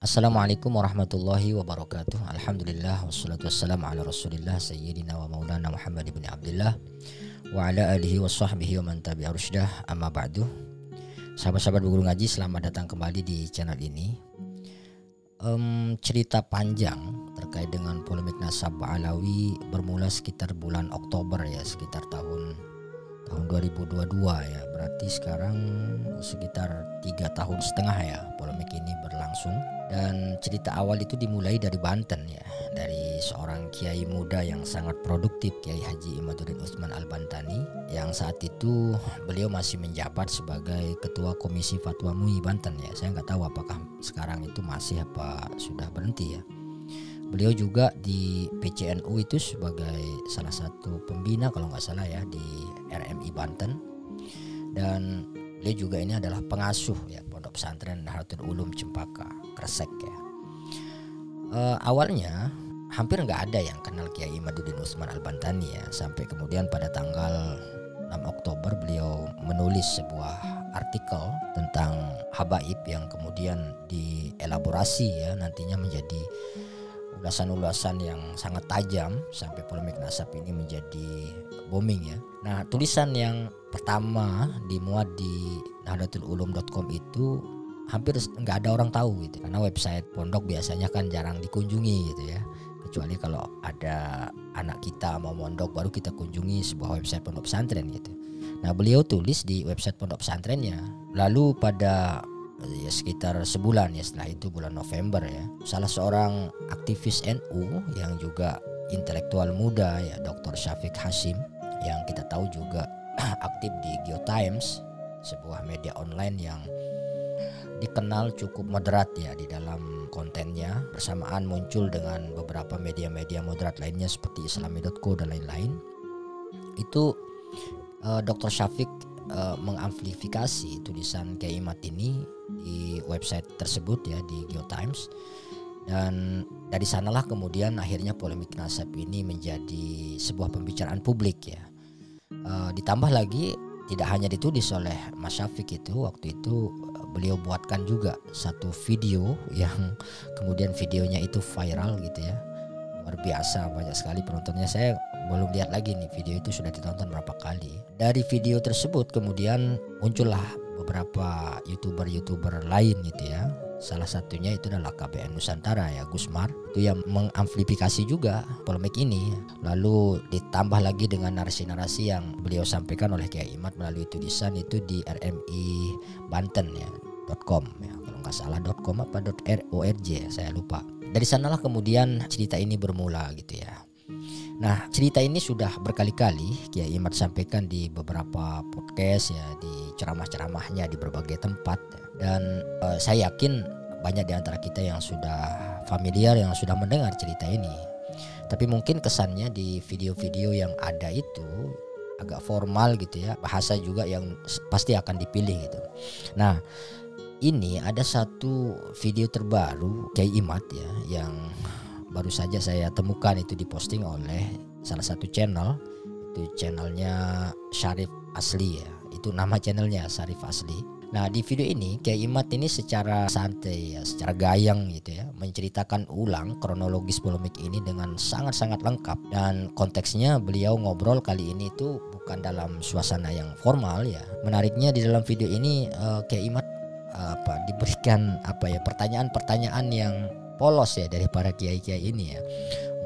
Assalamualaikum warahmatullahi wabarakatuh. Alhamdulillah wassalatu wassalamu ala rasulillah sayyidina wa maulana Muhammad ibn Abdullah wa ala alihi wa sahbihi wa man tabi'a rusydah, amma ba'du. Sahabat-sahabat Guru Ngaji, selamat datang kembali di channel ini. Cerita panjang terkait dengan polemik nasab Alawi bermula sekitar bulan Oktober ya, sekitar tahun 2022 ya. Berarti sekarang sekitar 3,5 tahun ya polemik ini berlangsung. Dan cerita awal itu dimulai dari Banten ya, dari seorang kiai muda yang sangat produktif, Kiai Haji Imaduddin Utsman Al-Bantani, yang saat itu beliau masih menjabat sebagai Ketua Komisi Fatwa MUI Banten ya. Saya nggak tahu apakah sekarang itu masih apa sudah berhenti ya. Beliau juga di PCNU itu sebagai salah satu pembina kalau nggak salah ya di RMI Banten, dan beliau juga ini adalah pengasuh ya Pondok Pesantren Nahdlatul Ulum Cempaka Kresek ya. Awalnya hampir nggak ada yang kenal Kiai Imaduddin Utsman Al-Bantani ya, sampai kemudian pada tanggal 6 Oktober beliau menulis sebuah artikel tentang habaib yang kemudian dielaborasi ya nantinya menjadi ulasan-ulasan yang sangat tajam sampai polemik nasab ini menjadi booming ya. Nah, tulisan yang pertama dimuat di nahdlatululum.com itu hampir nggak ada orang tahu gitu, karena website pondok biasanya kan jarang dikunjungi gitu ya, kecuali kalau ada anak kita mau mondok baru kita kunjungi sebuah website pondok pesantren gitu. Nah, beliau tulis di website pondok pesantrennya. Lalu pada ya sekitar sebulan ya setelah itu, bulan November ya, salah seorang aktivis NU yang juga intelektual muda ya, Dr. Syafiq Hasyim, yang kita tahu juga aktif di GeoTimes, sebuah media online yang dikenal cukup moderat ya di dalam kontennya, bersamaan muncul dengan beberapa media-media moderat lainnya seperti Islami.co dan lain-lain. Itu Dr. Syafiq mengamplifikasi tulisan Kiai Imat ini di website tersebut ya, di GeoTimes, dan dari sanalah kemudian akhirnya polemik nasab ini menjadi sebuah pembicaraan publik ya. Ditambah lagi tidak hanya ditulis oleh Mas Syafiq, itu waktu itu beliau buatkan juga satu video yang kemudian videonya itu viral gitu ya, luar biasa, banyak sekali penontonnya. Saya belum lihat lagi nih video itu sudah ditonton berapa kali. Dari video tersebut kemudian muncullah beberapa youtuber lain gitu ya. Salah satunya itu adalah KBN Nusantara ya, Gusmar, itu yang mengamplifikasi juga polemik ini. Lalu ditambah lagi dengan narasi-narasi yang beliau sampaikan oleh Kiai Imat melalui tulisan itu di RMI Banten ya .com ya, kalau nggak salah .com apa .org ya, saya lupa. Dari sanalah kemudian cerita ini bermula gitu ya. Nah, cerita ini sudah berkali-kali Kiai Imat sampaikan di beberapa podcast ya, di ceramah-ceramahnya di berbagai tempat. Dan saya yakin banyak di antara kita yang sudah familiar, yang sudah mendengar cerita ini. Tapi mungkin kesannya di video-video yang ada itu agak formal gitu ya, bahasa juga yang pasti akan dipilih gitu. Nah, ini ada satu video terbaru Kiai Imat ya, yang baru saja saya temukan, itu diposting oleh salah satu channel, itu channelnya Syarif Asli ya, itu nama channelnya Syarif Asli. Nah, di video ini Kiai Imat ini secara santai ya, secara gayang gitu ya, menceritakan ulang kronologis polemik ini dengan sangat-sangat lengkap, dan konteksnya beliau ngobrol kali ini itu bukan dalam suasana yang formal ya. Menariknya di dalam video ini Kiai Imat diberikan pertanyaan-pertanyaan yang polos ya dari para kiai-kiai ini ya.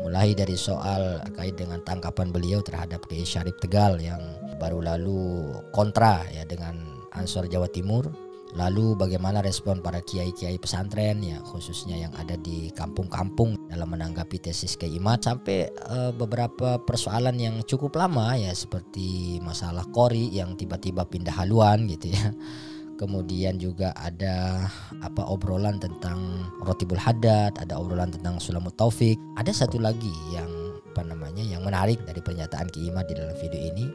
Mulai dari soal terkait dengan tangkapan beliau terhadap Kiai Syarif Tegal yang baru lalu kontra ya dengan Ansor Jawa Timur. Lalu bagaimana respon para kiai-kiai pesantren ya, khususnya yang ada di kampung-kampung dalam menanggapi tesis Kiai Imat, sampai beberapa persoalan yang cukup lama ya, seperti masalah Qori yang tiba-tiba pindah haluan gitu ya. Kemudian juga ada obrolan tentang Rotibul Haddad, ada obrolan tentang Sulamut Taufik. Ada satu lagi yang yang menarik dari pernyataan Kiai Imat di dalam video ini.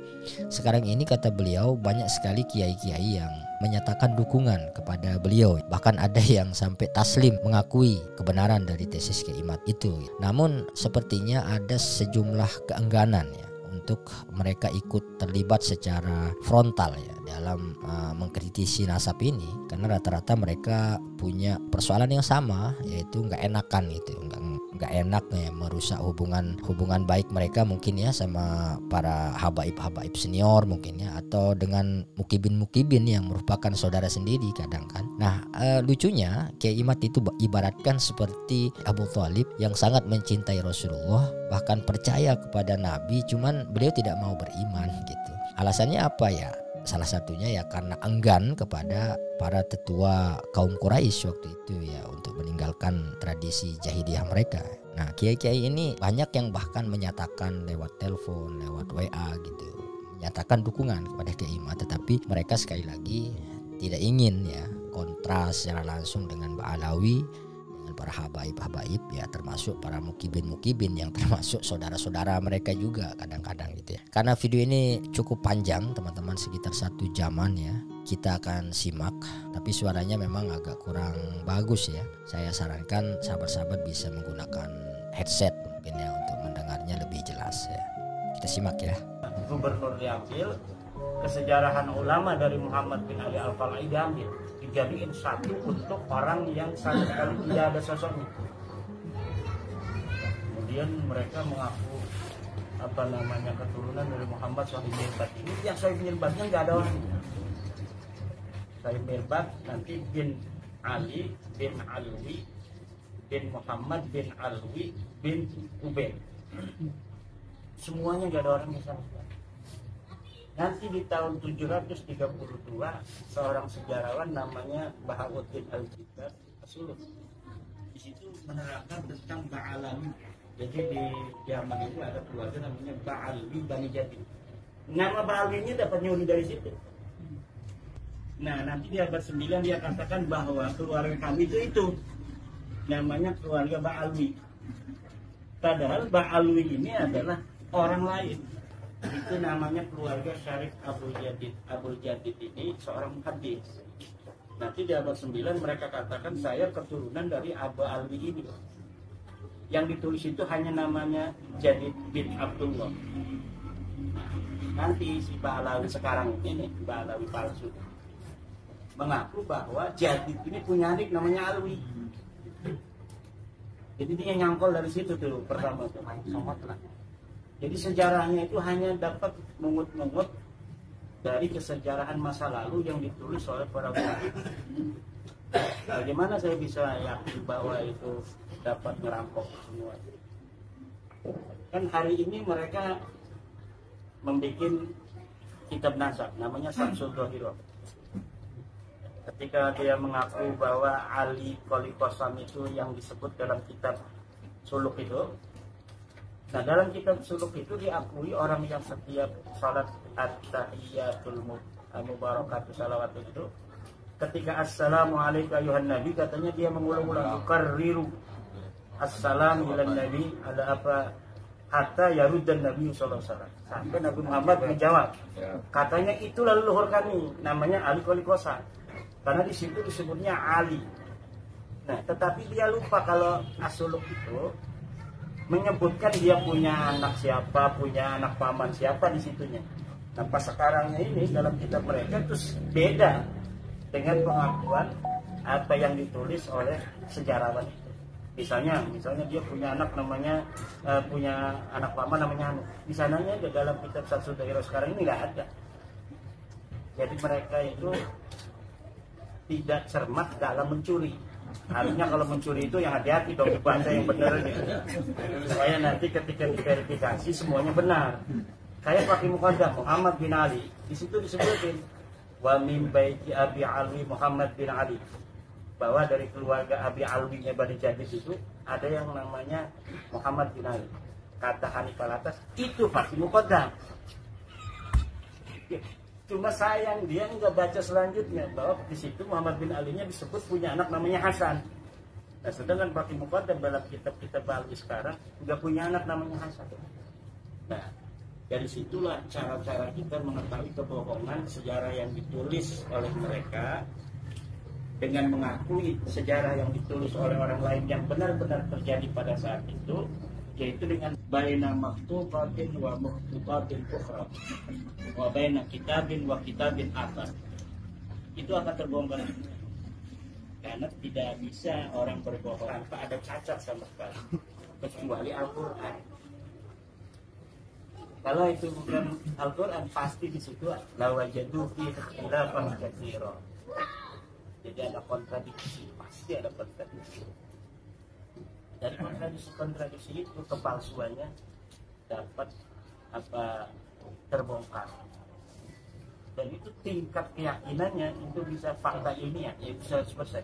Sekarang ini kata beliau banyak sekali kiai-kiai yang menyatakan dukungan kepada beliau. Bahkan ada yang sampai taslim mengakui kebenaran dari tesis Kiai Imat itu. Namun sepertinya ada sejumlah keengganan ya untuk mereka ikut terlibat secara frontal ya dalam mengkritisi nasab ini, karena rata-rata mereka punya persoalan yang sama, yaitu nggak enakan gitu, nggak enak ya merusak hubungan baik mereka mungkin ya sama para habaib senior mungkin ya, atau dengan mukibin yang merupakan saudara sendiri kadang kan. Nah lucunya Kiai Imad itu ibaratkan seperti Abu Thalib yang sangat mencintai Rasulullah, bahkan percaya kepada Nabi, cuman beliau tidak mau beriman gitu. Alasannya apa ya? Salah satunya ya karena enggan kepada para tetua kaum Quraisy waktu itu ya untuk meninggalkan tradisi jahiliyah mereka. Nah kiai-kiai ini banyak yang bahkan menyatakan lewat telepon, lewat WA gitu, menyatakan dukungan kepada Kiai Imad, tetapi mereka sekali lagi tidak ingin ya kontras secara langsung dengan Ba'alawi, para habaib ya, termasuk para mukibin yang termasuk saudara-saudara mereka juga kadang-kadang gitu ya. Karena video ini cukup panjang teman-teman, sekitar 1 jaman ya, kita akan simak, tapi suaranya memang agak kurang bagus ya. Saya sarankan sahabat-sahabat bisa menggunakan headset mungkin ya untuk mendengarnya lebih jelas ya. Kita simak ya. Gubernur diambil, kesejarahan ulama dari Muhammad bin Ali Al-Fala'i diambil, dijadiin satu untuk orang yang sama sekali tidak ada sosoknya. Kemudian mereka mengaku keturunan dari Muhammad Sahib Mirbat. Ini yang Sahib Mirbatnya nggak ada orang. Sahib Mirbat nanti bin Ali bin Alwi bin Muhammad bin Alwi bin Ubaid. Semuanya nggak ada orangnya sama sekali. Nanti di tahun 732 seorang sejarawan namanya Bahauddin Al-Jibbar As-Suluk di situ menerangkan tentang Ba'alawi. Jadi di Yaman itu ada keluarga namanya Ba'alwi Bani Jadid. Nama Ba'alwinya dapat nyuri dari situ. Nah nanti di abad 9 dia katakan bahwa keluarga kami itu namanya keluarga Ba'alwi. Padahal Ba'alwi ini adalah orang lain. Itu namanya keluarga Syarif Abdul Jadid. Abdul Jadid ini seorang muhaddis. Nanti di abad 9 mereka katakan saya keturunan dari Abu Alwi ini. Yang ditulis itu hanya namanya Jadid bin Abdullah. Nanti si Ba'alawi sekarang ini, Ba'alawi palsu, mengaku bahwa Jadid ini punya adik namanya Alwi. Jadi dia nyangkol dari situ tuh pertama tuh, somot lah. Jadi sejarahnya itu hanya dapat mengut-mengut dari kesejarahan masa lalu yang ditulis oleh para ulama. Bagaimana saya bisa yakin bahwa itu dapat merampok semua? Kan hari ini mereka membuat kitab nasab namanya Samsul Dhahirah. Ketika dia mengaku bahwa Ali Qoli Qasam itu yang disebut dalam kitab suluk itu. Nah dalam kitab suluk itu diakui orang yang setiap salat at-tahiyatul mubarakatuh salawat itu, ketika assalamualaikum ayuhan nabi, katanya dia mengulang-ulang yukarriru assalamu ala nabi ada apa hatta yaruddan nabi sallallahu alaihi wasallam, sampai Nabi Muhammad menjawab. Katanya itu leluhur kami namanya Ali Qoli Qasam, karena di situ disebutnya Ali. Nah tetapi dia lupa kalau as-suluk itu menyebutkan dia punya anak siapa, punya anak paman siapa di situnya. Nah pas sekarangnya ini dalam kitab mereka itu beda dengan pengakuan apa yang ditulis oleh sejarawan itu. Misalnya dia punya anak namanya punya anak paman namanya Anu. Di sananya dalam kitab Samsul Dhahirah sekarang ini nggak ada. Jadi mereka itu tidak cermat dalam mencuri. Harusnya kalau mencuri itu yang hati-hati dong, dibaca yang benar gitu. Supaya nanti ketika diverifikasi semuanya benar. Kayak pakai muqaddam Muhammad bin Ali, di situ disebutin wa min baiti Abi Alwi Muhammad bin Ali, bahwa dari keluarga Abi Alwinya Bani Jadid itu ada yang namanya Muhammad bin Ali. Kata Hanif Alatas itu pakai muqaddam. Cuma sayang dia nggak baca selanjutnya bahwa di situ Muhammad bin Ali-nya disebut punya anak namanya Hasan. Nah, sedangkan Baqi Muqaddam dalam kitab-kitab Bali sekarang nggak punya anak namanya Hasan. Nah, dari situlah cara-cara kita mengetahui kebohongan sejarah yang ditulis oleh mereka dengan mengakui sejarah yang ditulis oleh orang lain yang benar-benar terjadi pada saat itu, yaitu dengan baina maktubatin wa maktubatin ukhra wa baina kitabin wa kitabin akhar, itu akan terbongkar karena tidak bisa orang berbohong tanpa ada cacat sama sekali kecuali Al-Quran. Kalau itu bukan Al-Quran, pasti di situ lawajadu fi ikhtilafan katsira. Jadi ada kontradiksi, pasti ada kontradiksi. Dari kontradiksi itu kepalsuannya dapat terbongkar. Dan itu tingkat keyakinannya itu bisa fakta ilmiah, ya bisa 100%.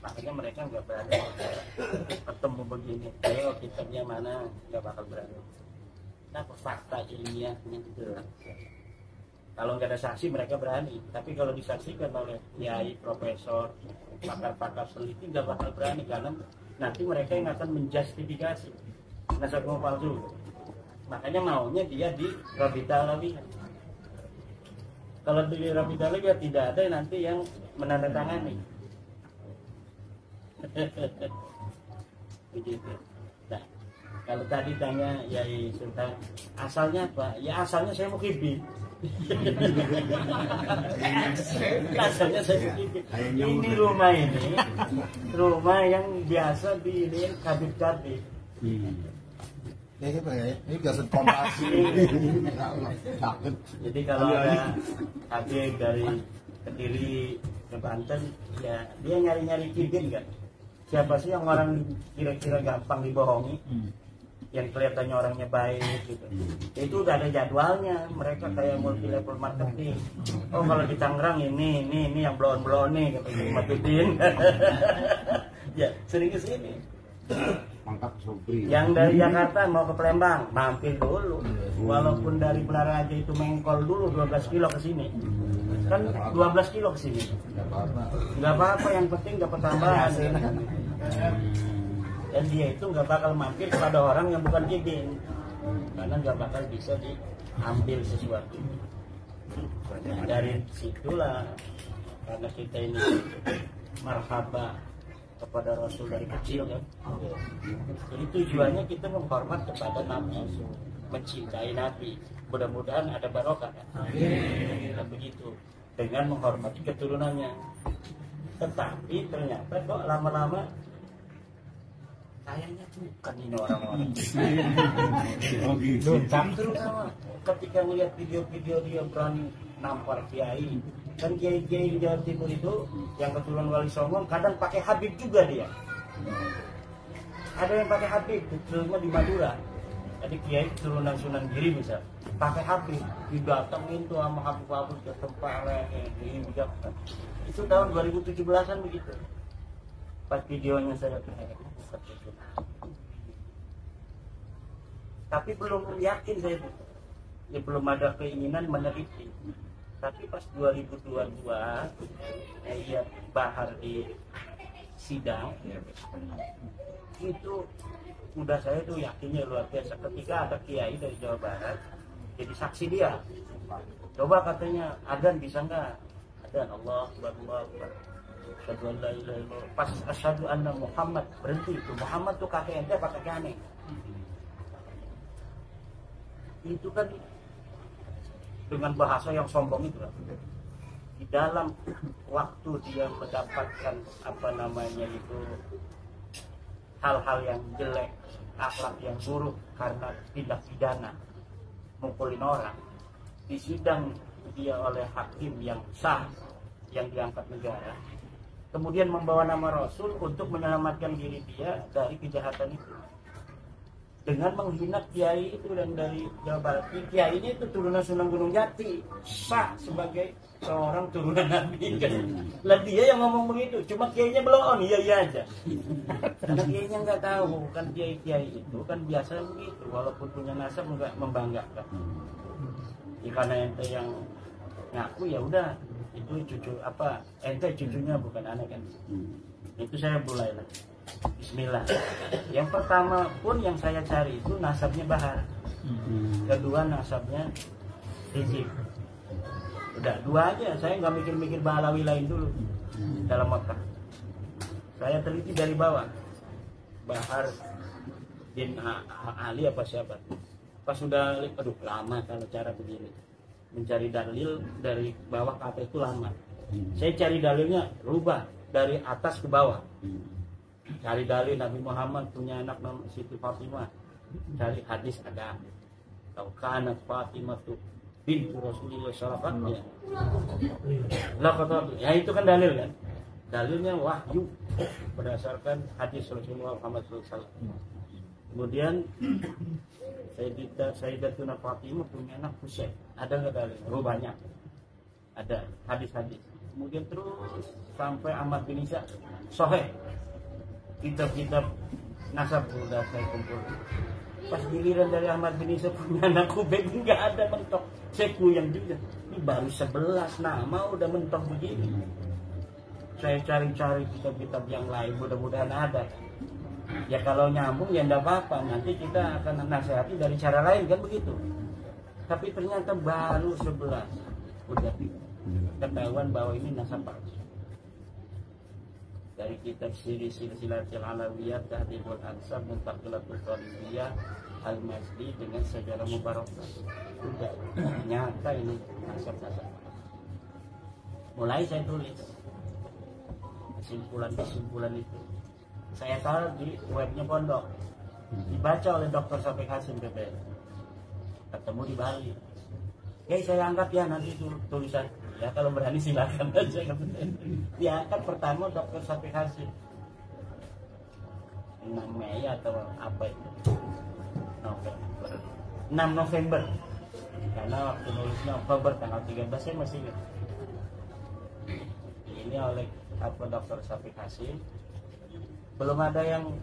Makanya mereka nggak berani ketemu begini. Ayo kitabnya mana, nggak bakal berani. Nah, fakta ilmiahnya jelas. Kalau nggak ada saksi mereka berani, tapi kalau disaksikan oleh kiai, profesor, pakar-pakar peneliti nggak bakal berani karena nanti mereka yang akan menjustifikasi nasabah palsu. Makanya maunya dia di Rabita Alawiyah. Kalau di Rabita Alawiyah tidak ada nanti yang menandatangani. Begitu. Nah, kalau tadi tanya Yai Sultan, asalnya apa? Ya asalnya saya mau kibit. Asalnya saya kibit. Ini rumah yang biasa di ini kabit-kabit. Ini biasa kompasi. Jadi kalau ada habib dari Kediri ke Banten, ya dia nyari-nyari kibit kan. Siapa sih yang orang kira-kira gampang dibohongi, yang kelihatannya orangnya baik gitu. Itu udah ada jadwalnya, mereka kayak multi level marketing. Oh kalau di Tangerang ini yang blon nih gitu, matutin. Ya sering kesini. Mangkap Sobri. Yang dari Jakarta mau ke Palembang, mampir dulu. Walaupun dari Belaraja itu mengkol dulu 12 kilo ke sini. Kan 12 kilo ke sini. Enggak apa-apa, yang penting dapat tambahan. Dan dia itu nggak bakal mampir kepada orang yang bukan kibin, karena nggak bakal bisa diambil sesuatu. Dari situlah, karena kita ini marhaba kepada Rasul dari kecil kan. Jadi tujuannya kita menghormat kepada Nabi, mencintai Nabi. Mudah-mudahan ada barokah kan. Dan begitu dengan menghormati keturunannya. Tetapi ternyata kok lama-lama kayaknya bukan ini orang-orang. Terutama ketika melihat video-video dia berani nampar kiai. Kan kiai-kiai di Jawa Timur itu yang keturunan Wali Songo kadang pakai Habib juga dia. Ada yang pakai Habib, terutama di Madura. Jadi kiai keturunan Sunan Giri bisa pakai Habib, didatengin tuh sama Habib ke tempat ini juga. Itu tahun 2017-an begitu. Pas videonya saya lihat. Tapi belum yakin saya, ya belum ada keinginan meneliti. Tapi pas 2022 saya bahar di sidang itu udah saya tuh yakinnya luar biasa ketika ada kiai dari Jawa Barat jadi saksi dia. Coba katanya adzan bisa nggak? Adzan Allah Akbar. Asyhadu an la ilaha illallah. Pas asyhadu anna Muhammad berhenti itu. Muhammad tuh kakek ente apa kakek aneh? Itu kan dengan bahasa yang sombong itu kan. Di dalam waktu dia mendapatkan itu hal-hal yang jelek, akhlak yang buruk karena tindak pidana mukulin orang, di sidang dia oleh hakim yang sah yang diangkat negara, kemudian membawa nama Rasul untuk menyelamatkan diri dia dari kejahatan itu dengan menghina kiai itu dan dari Jawa Barat. Kiai ini itu turunan Sunan Gunung Jati, sah sebagai seorang turunan Nabi kan. Lah dia yang ngomong begitu, cuma kiainya belum iya aja. Karena kiainya nggak tahu, kan kiai itu kan biasa begitu, walaupun punya nasab nggak membanggakan. Karena ente yang ngaku ya udah itu cucu ente cucunya bukan anak kan. Itu saya mulai lah. Bismillah. Yang pertama pun yang saya cari itu nasabnya Bahar. Kedua nasabnya Rizik. Udah dua aja, saya nggak mikir-mikir Balawi lain dulu dalam otak. Saya teliti dari bawah. Bahar bin Ali apa siapa. Pas sudah, aduh lama kalau cara begini, mencari dalil dari bawah ke atas itu lama. Saya cari dalilnya rubah dari atas ke bawah. Cari dalil Nabi Muhammad punya anak namanya Siti Fatimah. Cari hadis ada. Kalau anak Fatimah tuh bintu Rasulullah SAW ya. Ya itu kan dalil kan. Dalilnya wahyu berdasarkan hadis Rasulullah Muhammad SAW. Kemudian Sayyidatuna Fatimah punya anak Husain. Ada nggak dalil? Banyak. Ada hadis-hadis. Kemudian terus sampai Ahmad bin Isa Sahih. Kitab-kitab nasab sudah saya kumpul. Pas giliran dari Ahmad bin Isa punya anak Ubaid nggak ada mentok. Saya kuyang juga. Ini baru 11 nama udah mentok begini. Saya cari-cari kitab-kitab yang lain, mudah-mudahan ada. Ya kalau nyambung ya enggak apa-apa, nanti kita akan nasihati dari cara lain kan begitu. Tapi ternyata baru 11 udah ketahuan bahwa ini nasab palsu. Dari kitab Silsilatul Alawiyat, Tahdhibul Ansab, Muntaqilatul Talibiyah, Al-Masdi dengan sejarah Mubarakah. Udah nyata ini nasab-nasab. Mulai saya tulis kesimpulan itu. Saya taruh di webnya pondok, dibaca oleh Dr. Syafiq Hasim PP, ketemu di Bali. Saya angkat ya nanti tulisan, ya kalau berani silakan aja. Diangkat pertama Dr. Syafiq Hasim 6 Mei atau apa itu, 6 November, karena waktu nulisnya Oktober tanggal 13 saya masih ingat. Ini oleh Dr. Syafiq Hasim. Belum ada yang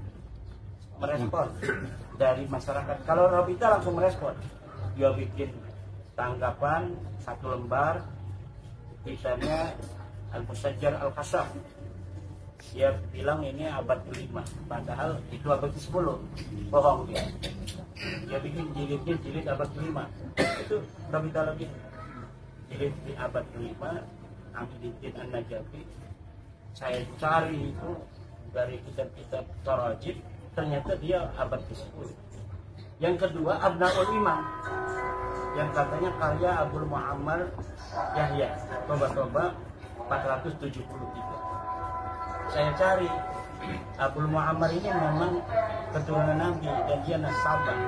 merespon dari masyarakat. Kalau Robita langsung merespon, dia bikin tanggapan 1 lembar, tulisannya Al-Musajjar Al-Kasaf. Dia bilang ini abad ke-5, padahal itu abad ke-10. Bohong dia. Dia bikin jilid abad ke-5. Itu Robita lagi. Jilid di abad ke-5, Abdiddin An-Najafi. Saya cari itu dari kitab-kitab Tarajib, ternyata dia abad ke-10. Yang kedua Abnaul Imam, yang katanya karya Abdul Muammar Yahya, Toba 473. Saya cari Abdul Muammar ini memang keturunan Nabi dan dia nasabah,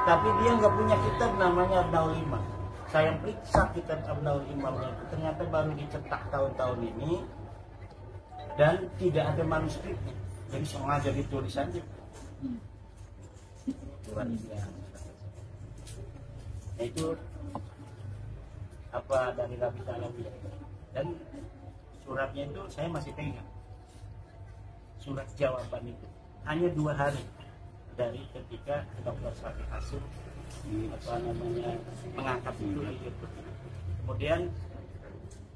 tapi dia nggak punya kitab namanya Abnaul Imam. Saya periksa kitab Abnaul Imamnya itu, ternyata baru dicetak tahun-tahun ini dan tidak ada manuskripnya, jadi sengaja ditulis saja. Luar biasa. Nah, itu apa dari Rabita Alawiyah, dan suratnya itu saya masih pegang. Surat jawaban itu hanya 2 hari dari ketika Dr. Syafiq Hasim mengangkat itu di YouTube. Kemudian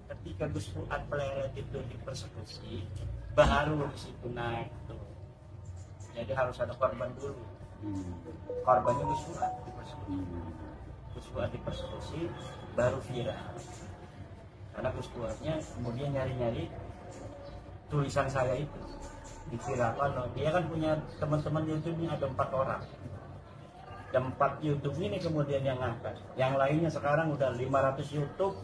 ketika Gus Fuad Pleret itu dipersekusi, baru di situ naik tuh. Jadi harus ada korban dulu. Korbannya Gus Fuad dipersekusi. Gus Fuad dipersekusi baru viral. Karena Gus Fuadnya kemudian nyari-nyari tulisan saya itu diviralkan. Dia kan punya teman-teman YouTube-nya ada 4 orang. Dan 4 YouTube ini kemudian yang ngangkat. Yang lainnya sekarang udah 500 YouTube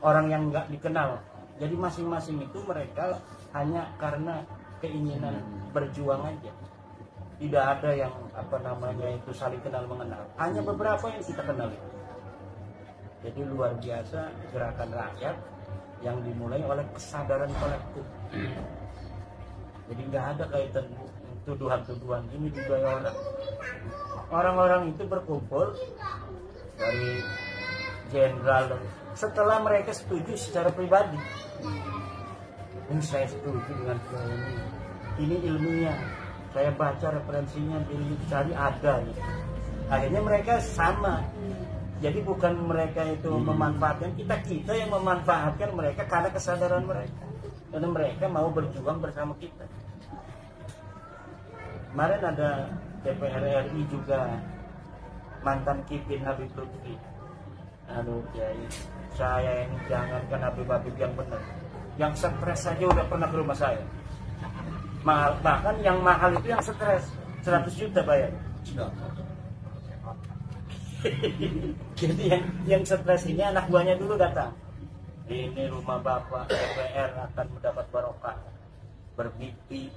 orang yang nggak dikenal. Jadi masing-masing itu mereka hanya karena keinginan berjuang aja. Tidak ada yang itu saling kenal mengenal. Hanya beberapa yang kita kenal itu. Jadi luar biasa gerakan rakyat yang dimulai oleh kesadaran kolektif. Jadi nggak ada kaitan tuduhan-tuduhan ini juga orang. Orang-orang itu berkumpul dari jenderal setelah mereka setuju secara pribadi. Ini saya setuju dengan ini ilmiah. Saya baca referensinya, cari ada. Akhirnya mereka sama. Jadi bukan mereka itu memanfaatkan kita yang memanfaatkan mereka karena kesadaran mereka. Karena mereka mau berjuang bersama kita. Kemarin ada DPR RI juga mantan Kipin Habib Lutfi. Aduh Kiai, saya ini jangankan Habib-Habib yang benar, yang stres saja udah pernah ke rumah saya. Bahkan yang mahal itu yang stres. 100 juta bayar. Jadi yang stres ini anak buahnya dulu datang. Ini rumah bapak, DPR akan mendapat barokah. Bermimpi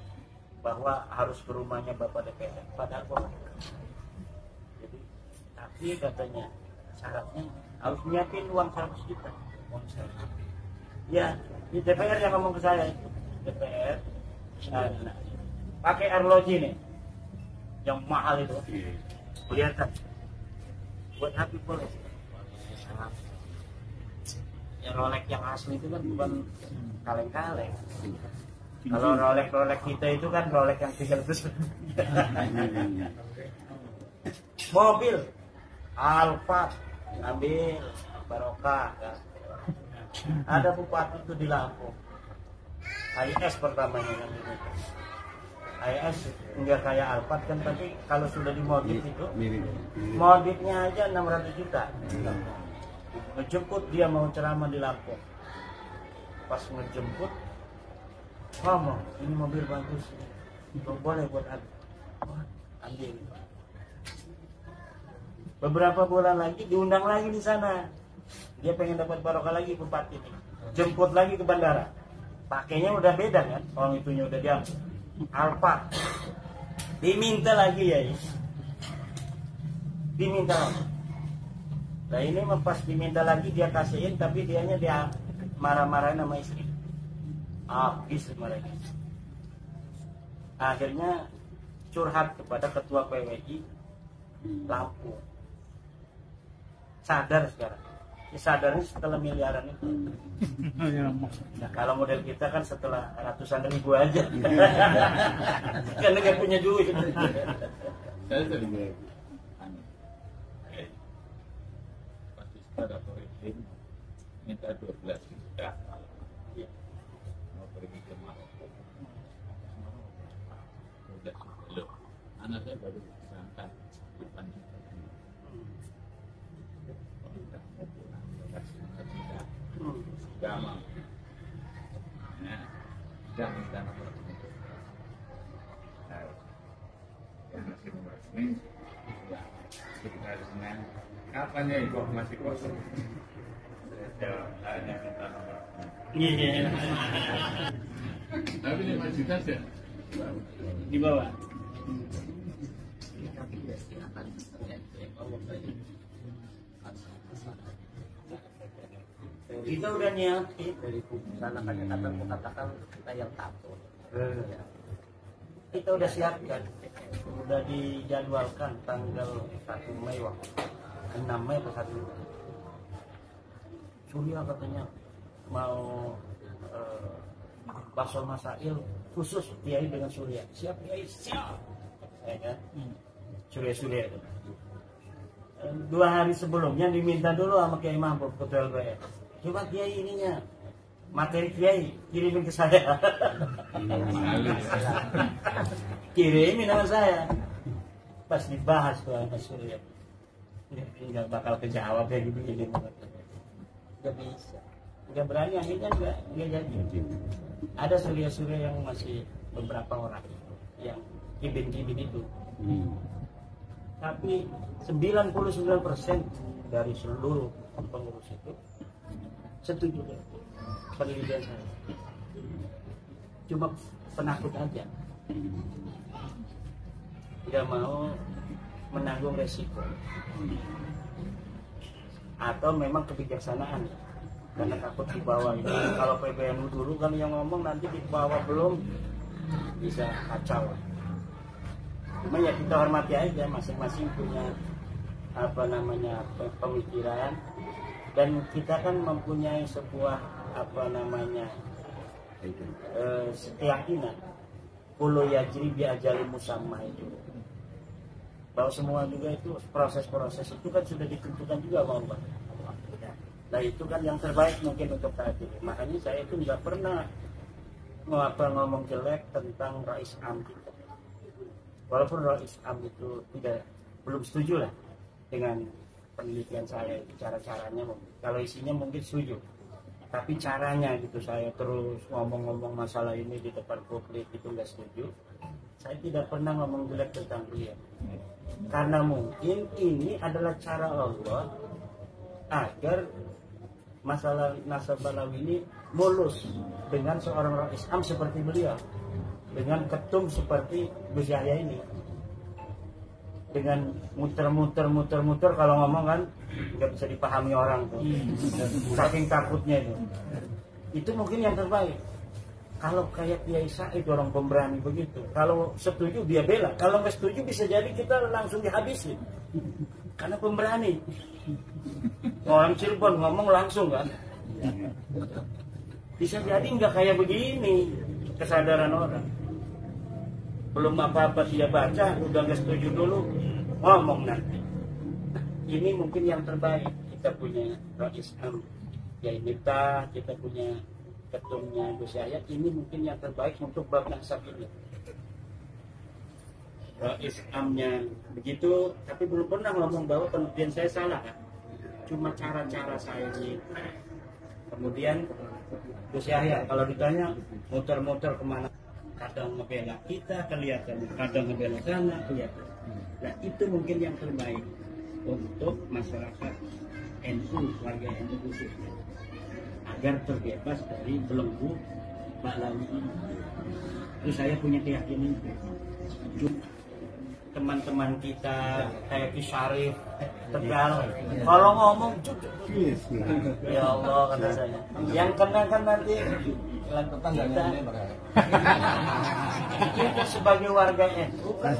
bahwa harus ke rumahnya bapak DPR. Padahal kok. Jadi, tapi katanya syaratnya harus nyiapin uang 100 juta. Ya, di DPR yang ngomong ke saya itu. DPR, nah, pakai arloji nih, yang mahal itu. Kelihatan. Buat Habib boleh. Ya Rolex yang asli itu kan bukan kaleng-kaleng. Kalau Rolex kita itu kan Rolex yang 300. Mobil Alphard ambil barokah kan. Ada bupati itu di Lampung. IS pertamanya yang itu. IS enggak kayak Alphard kan, tapi kalau sudah dimodif itu modifnya aja 600 juta. Ngejemput dia mau ceramah di Lampung. Pas ngejemput ngomong, ini mobil bagus, boleh buat ambil. Beberapa bulan lagi diundang lagi di sana. Dia pengen dapat barokah lagi bupati ini. Jemput lagi ke bandara. Pakainya udah beda kan, orang itunya udah diambil. Alfa diminta lagi ya, diminta lagi. Nah ini pas diminta lagi dia kasihin, tapi dianya dia marah-marahin sama istri. Habis mereka. Akhirnya curhat kepada ketua PWI Lampung. Sadar sekarang. Ya sadarnya setelah miliaran itu. Nah kalau model kita kan setelah ratusan ribu aja. Karena nggak punya duit. Saya sering pasti pada Korea minta 12 juta mau pergi ke Maroko. Udah loh, anak saya baru berangkat 8 juta. Gampang. Nah, sudah minta nomor ini. Yang masih nomor ini, ya kita dengan kapan ya ibu masih kosong? Saya hanya minta nomor. Iya. Tapi 5 juta sih. Di bawah. Kita udah nyiapin dari sana katakan kita yang tato. Ya. Kita udah siapkan, udah dijadwalkan tanggal 1 Mei waktu 6 Mei atau 1 Mei. Surya katanya mau Basol Masail khusus Kiai dengan Surya. Siap Kiai, siap. Ya kan? Surya itu. 2 hari sebelumnya diminta dulu sama Kiai Mahbub ketua LBS. Coba Kiai ininya materi Kiai kirimin ke saya. Kirimin sama saya. Pas dibahas tuh sama Surya, nggak bakal kejawab ya gini. Nggak bisa, nggak berani, akhirnya nggak jadi. Ada Surya yang masih beberapa orang yang kibin itu. Tapi 99% dari seluruh pengurus itu setuju dengan penelitian saya. Cuma penakut aja, tidak mau menanggung resiko, atau memang kebijaksanaan karena takut dibawa. Kalau PBNU dulu kan yang ngomong, nanti dibawa belum bisa kacau. Cuma ya kita hormati aja, masing-masing punya pemikiran, dan kita kan mempunyai sebuah keyakinan kulo yajri bi ajali musamma itu, bahwa semua juga itu proses-proses itu kan sudah ditentukan juga sama Allah. Nah itu kan yang terbaik mungkin untuk saat ini. Makanya saya itu nggak pernah ngomong jelek tentang Rais Am kita. Walaupun Rais Am itu belum setuju lah dengan penelitian saya, cara-caranya mungkin. Kalau isinya mungkin setuju, tapi caranya gitu, saya terus ngomong-ngomong masalah ini di depan publik itu nggak setuju. Saya tidak pernah ngomong jelek tentang beliau. Karena mungkin ini adalah cara Allah agar masalah Nasabalawi ini mulus dengan seorang orang Islam seperti beliau, dengan ketum seperti Gus Yahya ini, dengan muter-muter kalau ngomong kan nggak bisa dipahami orang tuh, saking takutnya itu mungkin yang terbaik. Kalau kayak Kiai Said orang pemberani begitu, kalau setuju dia bela, kalau nggak setuju bisa jadi kita langsung dihabisin karena pemberani. Orang Cirebon ngomong langsung kan, bisa jadi nggak kayak begini kesadaran orang. Belum apa-apa dia baca udah nggak setuju dulu ngomong nanti. Ini mungkin yang terbaik. Kita punya Rais Am Kiai Miftah, kita punya ketumnya Gus Yahya, ini mungkin yang terbaik untuk bab nasab ini. Rais Amnya begitu, tapi belum pernah ngomong bahwa penelitian saya salah kan. Cuma cara-cara saya ini. Kemudian Gus Yahya kalau ditanya muter-muter kemana, kadang ngebela kita kelihatan, kadang ngebela sana kelihatan. Nah itu mungkin yang terbaik untuk masyarakat NU, warga NU khususnya, agar terbebas dari belenggu Pahlawi ini. Itu saya punya keyakinan. Teman-teman kita kayak Ki Syarif Tegal, kalau ngomong ya Allah kata saya, yang kena kan nanti kita sebagai warga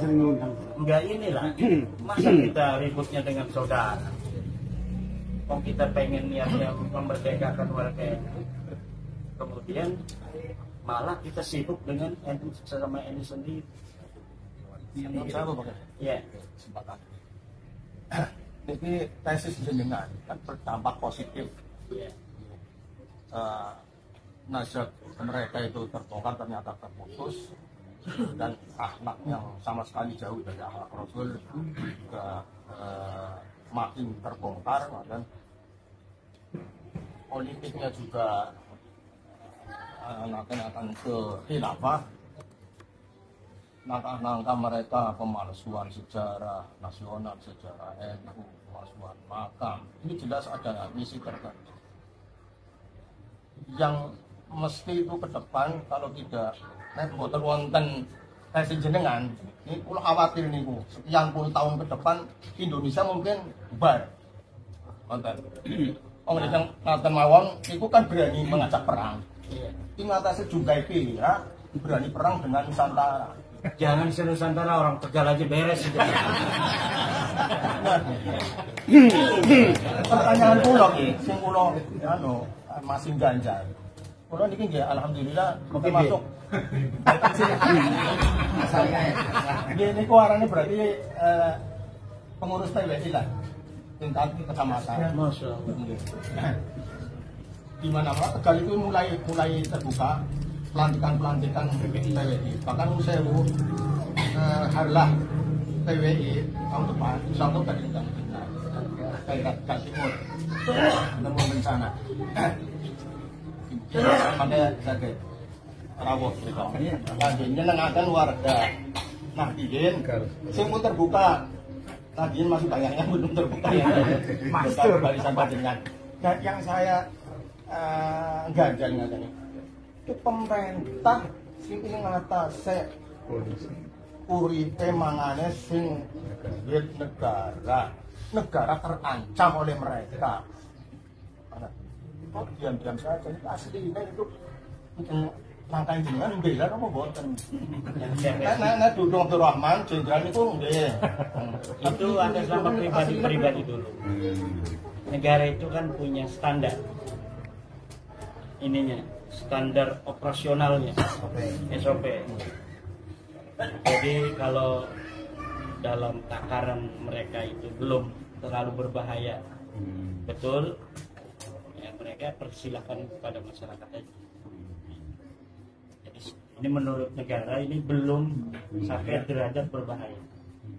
NU enggak inilah, masa kita ributnya dengan saudara. Kalau kita pengen niatnya memerdekakan warga NU, kemudian malah kita sibuk dengan NU sesama NU sendiri. Ya. Ini tesis jenengan kan berdampak positif. Ya. Nasab mereka itu terbongkar ternyata terputus, dan akhlak yang sama sekali jauh dari akhlak Rasul juga makin terbongkar, dan politiknya juga akan ke khilafah. Langkah-langkah mereka pemalsuan sejarah nasional, sejarah NU, pemalsuan makam, ini jelas ada misi tertentu yang mesti itu ke depan. Kalau tidak boten wonten tesis jenengan, ini kula khawatir niku sekian puluh tahun ke depan Indonesia mungkin bubar. Wonten. Wong nek ngaten mawon iku kan berani mengajak perang. Iki ngatasi Junggaipi ya, berani perang dengan Nusantara. Jangan se-Nusantara, orang Tegal aja beres itu. Pertanyaan kula ki, sing kula masih ganjal. Kula niki nggih alhamdulillah masuk. Nggih niku arane berarti pengurus PWI lah. Tingkat kecamatan. Masya Allah. Di mana-mana Tegal itu mulai terbuka pelantikan PWI. Bahkan Sewu harlah PWI tahun depan insya Allah dari daerah timur nemu bencana. Pada sakit rawuh Nadiin nengakan warga Nadiin sing pun terbuka. Nadiin masih banyak yang belum terbuka ya. Master barisan panjenengan. Dan yang saya ganjal ngatanya itu pemerintah sing ngatasi uripe mangane sing negara terancam oleh mereka. Diam-diam saja itu aslinya itu langkah jenengan bela apa boten. Nek Dudung Abdul Rahman jenderal itu nggih. Itu ada sama pribadi dulu. Negara itu kan punya standar ininya, standar operasionalnya, SOP. Jadi kalau dalam takaran mereka itu belum terlalu berbahaya, betul, ya mereka persilahkan kepada masyarakat aja. Jadi ini menurut negara ini belum sampai derajat berbahaya.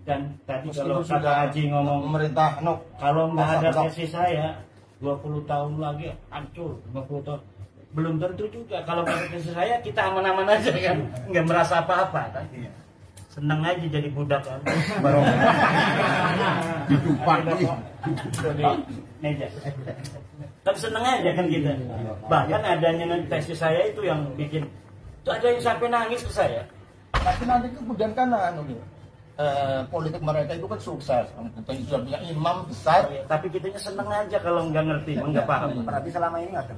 Dan tadi kalau kata Haji ngomong pemerintah kalau nggak ada versi saya 20 tahun lagi hancur, 50 tahun belum tentu juga. Kalau nggak ada versi saya kita aman-aman aja kan, nggak merasa apa-apa kan. seneng aja jadi budak kan. Jadi meja. Tapi seneng aja kan kita. Bahkan adanya tesis saya itu yang bikin itu ada yang sampai nangis ke saya. Tapi nanti kemudian kan politik mereka itu kan sukses. Kita sudah punya imam besar. Tapi kitanya seneng aja kalau nggak ngerti, nggak paham. Berarti selama ini ada.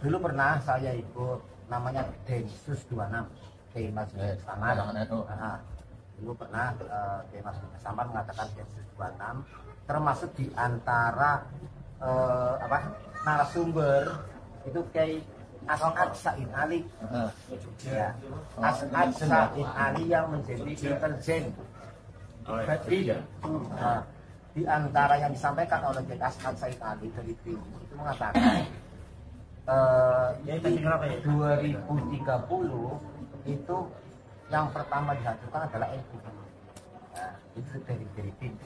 Dulu pernah saya ikut namanya Densus 26 Demas Samar. Dulu pernah Demas Samar mengatakan Densus 26 termasuk di antara narasumber itu kayak As'ad Said Ali. Ya. As'ad Said Ali yang menjadi intelijen. Di antara yang disampaikan oleh As'ad Said Ali dari tim itu mengatakan 2030 itu yang pertama dihancurkan adalah NU. Nah, itu dari tim.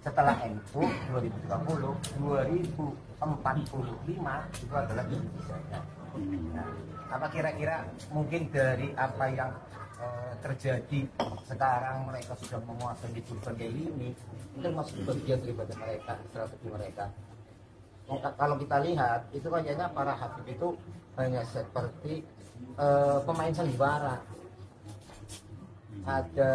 Setelah NU 2030, 2045 itu adalah Indonesia. Nah, apa kira-kira mungkin dari apa yang terjadi sekarang mereka sudah menguasai berbagai lini itu masuk bagian daripada mereka, strategi mereka. Kalau kita lihat itu kayaknya para habib itu hanya seperti pemain sandiwara, ada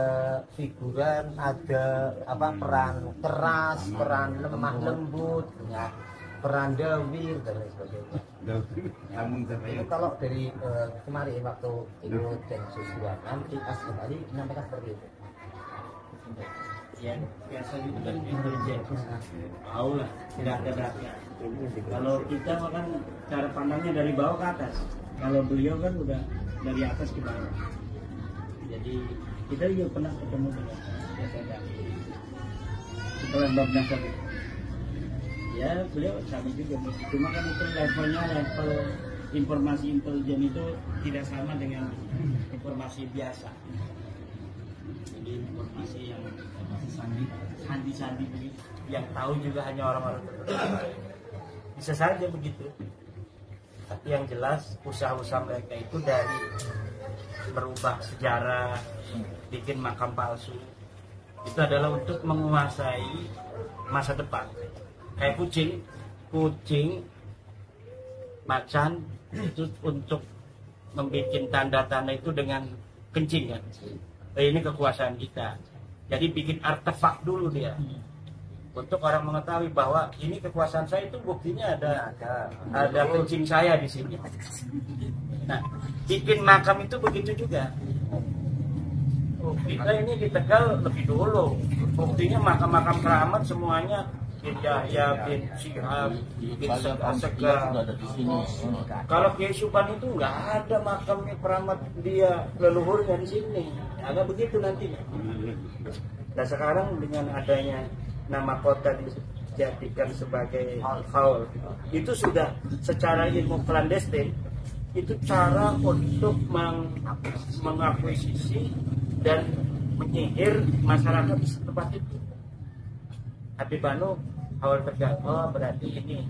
figuran, ada peran keras, peran lemah lembut, ya, peran dawir dan lain sebagainya. Kalau dari kemarin waktu ikut Densus 26 nanti As'ad Ali menyampaikan seperti itu. Ya biasa itu kan intelijen, tahu lah, tidak ada rahasia. Kalau kita makan cara pandangnya dari bawah ke atas, kalau beliau kan udah dari atas ke bawah. Jadi kita juga pernah ketemu dengan Biasa setelah Bab Nasr. Ya beliau sama juga, cuma kan itu levelnya level informasi intelijen itu tidak sama dengan informasi biasa. Jadi informasi yang sandi begitu, yang tahu juga hanya orang-orang tertentu. Bisa saja begitu. Tapi yang jelas usaha-usaha mereka itu dari merubah sejarah, bikin makam palsu, itu adalah untuk menguasai masa depan. Kayak kucing, macan itu untuk membuat tanda-tanda itu dengan kencing kan. Ini kekuasaan kita. Jadi bikin artefak dulu dia. Untuk orang mengetahui bahwa ini kekuasaan saya, itu buktinya ada kencing saya di sini. Nah, bikin makam itu begitu juga. Kita ini di Tegal lebih dulu. Buktinya makam-makam keramat semuanya bin Yahya, bin Syihab, bin Segar. Kalau Kiai Subhan itu nggak ada makamnya keramat dia leluhurnya di sini. Agak begitu nantinya. Nah sekarang dengan adanya nama kota dijadikan sebagai haul, itu sudah secara ilmu klandestin, itu cara untuk mengakuisisi dan menyihir masyarakat di tempat itu. Habib Banu awal Tegal, oh berarti ini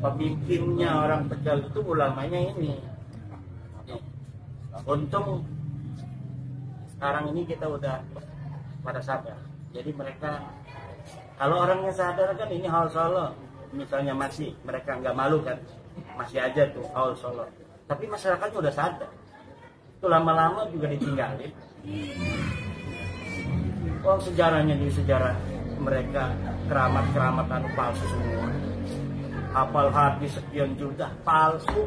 pemimpinnya orang Tegal itu ulamanya ini. Untung sekarang ini kita udah pada sadar. Jadi mereka, kalau orangnya sadar kan ini haul Solo, misalnya masih mereka nggak malu kan, masih aja tuh haul Solo. Tapi masyarakatnya udah sadar. Itu lama-lama juga ditinggalin. Oh sejarahnya di sejarah mereka keramat-keramat anu palsu semua. Hafal hadis sekian juta palsu.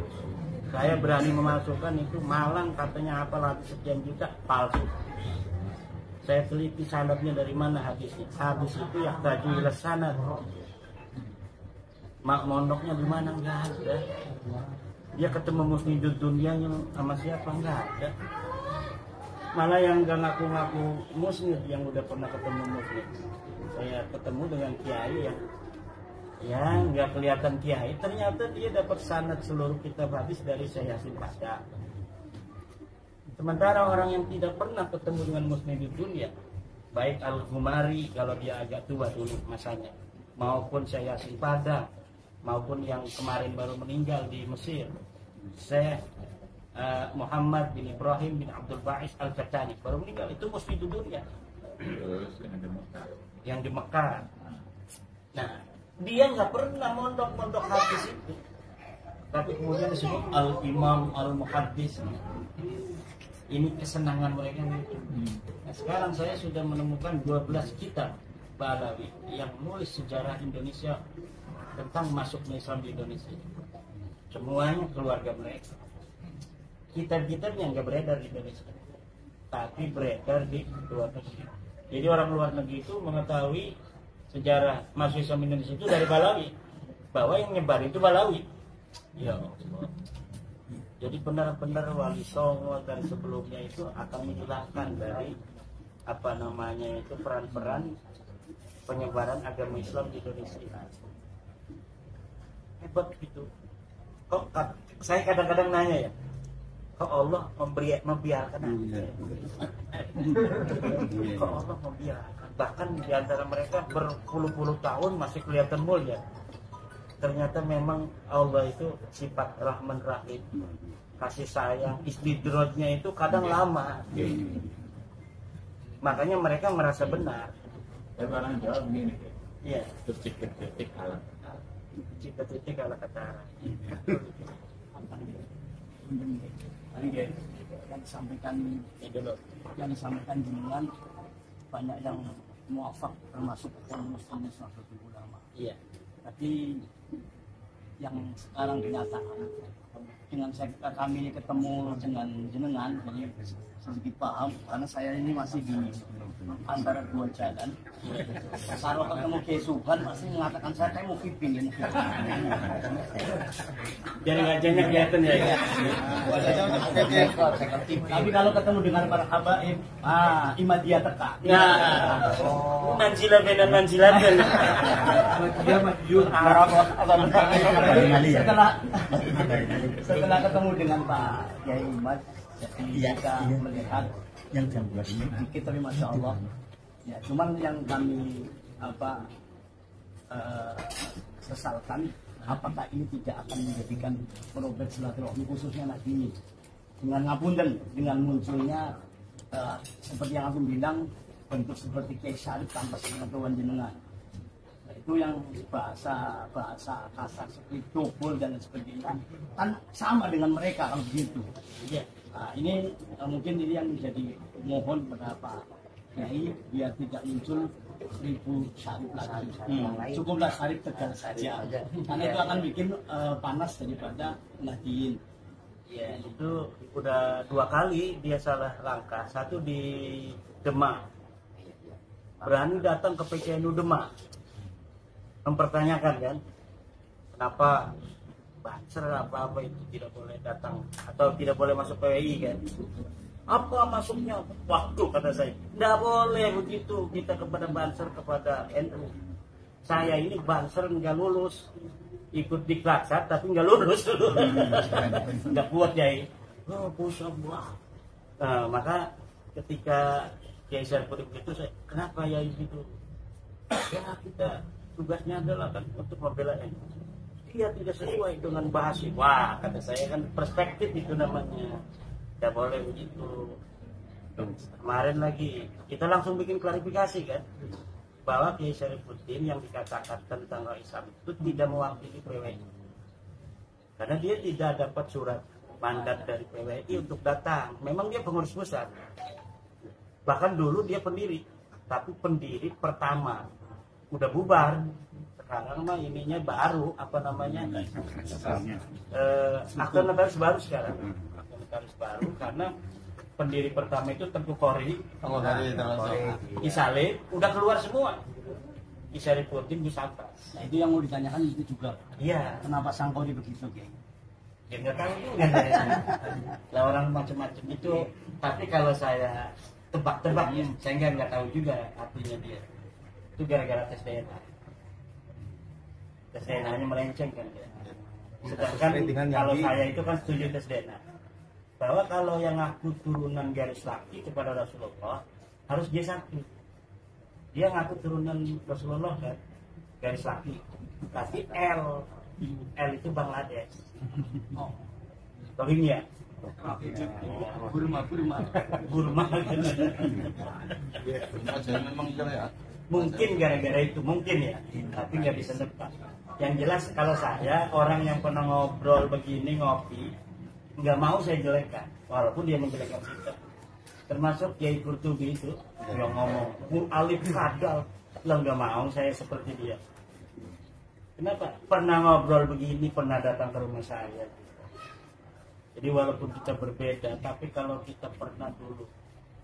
Saya berani memasukkan itu Malang katanya hafal hadis sekian juta palsu. Saya teliti sanadnya dari mana hadisnya. Hadis itu ya tajwid sanad. Mak mondoknya di mana nggak ada. Dia ketemu musnidud dunyanya sama siapa nggak ada. Malah yang nggak ngaku-ngaku musnid yang udah pernah ketemu musnid. Saya ketemu dengan kiai yang nggak kelihatan kiai, ternyata dia dapat sanad seluruh kitab hadis dari Syekh Yasin Pasha. Sementara orang yang tidak pernah ketemu dengan musnidud dunya, baik Al-Ghumari kalau dia agak tua dulu masanya, maupun Syekh Yasin Pasha, maupun yang kemarin baru meninggal di Mesir, Syekh Muhammad bin Ibrahim bin Abdul Ba'is Al-Fatani, baru meninggal. Itu mufti dunia Terus yang di Mekah. Nah, dia nggak pernah mondok hadis itu, tapi kemudian disebut Al-Imam Al-Muhaddis. Ini kesenangan mereka itu. Nah, sekarang saya sudah menemukan 12 kitab Balawi yang menulis sejarah Indonesia tentang masuknya Islam di Indonesia. Semuanya keluarga mereka. Kitab-kitabnya nggak beredar di Indonesia, tapi beredar di luar negeri. Jadi orang luar negeri itu mengetahui sejarah masuk Islam Indonesia itu dari Balawi, bahwa yang nyebar itu Balawi. Ya Allah. Jadi benar-benar Wali Songo dari sebelumnya itu akan menghilangkan dari itu peran-peran penyebaran agama Islam di Indonesia. Hebat gitu. Kok saya kadang-kadang nanya ya, kok Allah membiarkan kok Allah membiarkan, bahkan di antara mereka berpuluh-puluh tahun masih kelihatan mulia. Ternyata memang Allah itu sifat Rahman Rahim, kasih sayang, istidrojnya itu kadang lama. Makanya mereka merasa benar. ya orang Jawa begini, Iya, detik-detik ala cita-cita kalau kata yang disampaikan jenengan banyak yang muafak, termasuk Muslim Nahdlatul Ulama. iya. Tapi yang sekarang kenyataan dengan kami ketemu dengan jenengan, jadi sedikit paham karena saya ini masih di antara dua jalan. Kalau ketemu Kiai Subhan masih mengatakan saya mau kipin. Biar wajahnya kelihatan ya. Tapi kalau ketemu dengan para habaib, Imadiyah teka. Nah, manjilat benar manjilat kan. Setelah ketemu dengan Pak Kiai Imad, kita melihat yang jambul ini dikit tapi masya Allah. Ya, cuman yang kami sesalkan, apakah ini tidak akan menjadikan merobek silaturahmi khususnya Nahdini dengan ngapunten, dengan munculnya seperti yang aku bilang, bentuk seperti Kiai Syarif tanpa sepengetahuan jenengan. Nah, itu yang bahasa kasar seperti dobol dan sebagainya kan sama dengan mereka kalau begitu. Iya. Nah, ini mungkin ini yang menjadi mohon kepada Pak Kiai biar tidak muncul 1000 Syarif lagi. Cukuplah Syarif Tegal saja. Karena itu akan bikin panas daripada Nahdien. Ya, itu udah 2 kali dia salah langkah. Satu di Demak. Berani datang ke PCNU Demak. Mempertanyakan kan, kenapa Banser apa-apa itu tidak boleh datang atau tidak boleh masuk PWI kan? Apa masuknya? Waktu kata saya, tidak boleh begitu kita kepada Banser, kepada NU. Saya ini Banser nggak lulus, ikut di Klatsat tapi nggak lulus dulu, nggak kuat ya. Oh pusat buah. Nah, maka ketika Kiai Syarifudin begitu, saya kenapa ya itu? Ya kita tugasnya adalah kan untuk membela NU. Dia tidak sesuai dengan bahasa. Wah, kata saya kan perspektif itu namanya. Tidak boleh begitu. Kemarin lagi kita langsung bikin klarifikasi kan, bahwa Kiai Syarifudin yang dikatakan tentang Islam itu tidak mewakili PWI. Karena dia tidak dapat surat mandat dari PWI untuk datang. Memang dia pengurus pusat. Bahkan dulu dia pendiri, tapi pendiri pertama udah bubar. Sekarang mah ininya baru akte notaris baru sekarang. Akte notaris baru karena pendiri pertama itu Tengku Kori, Isale udah keluar semua. Syarifudin Musafar. Nah, itu yang mau ditanyakan itu juga. Iya. Kenapa Sangkori begitu, Kiai? Ya nggak tahu juga saya. Lah orang macam-macam itu. Tapi kalau saya tebak-tebak ya, saya nggak tahu juga artinya dia. Itu gara-gara tes DNA. Tes DNA-nya melenceng kan ya. Sedangkan kalau saya itu kan setuju tes DNA. Bahwa kalau yang ngaku turunan garis laki kepada Rasulullah harus dia satu. Dia ngaku turunan Rasulullah kan garis laki. Tapi L itu Bangladesh. Rohingya. Burma. Burma. Aja memang ya. Mungkin gara-gara itu mungkin ya, tapi nggak bisa nebak. Yang jelas kalau saya orang yang pernah ngobrol begini ngopi, nggak mau saya jelekkan, walaupun dia menjelekkan kita. Termasuk Kiai Qurtubi itu yang ngomong alif kadal, lah nggak mau saya seperti dia. Kenapa? Pernah ngobrol begini, pernah datang ke rumah saya. Jadi walaupun kita berbeda, tapi kalau kita pernah dulu,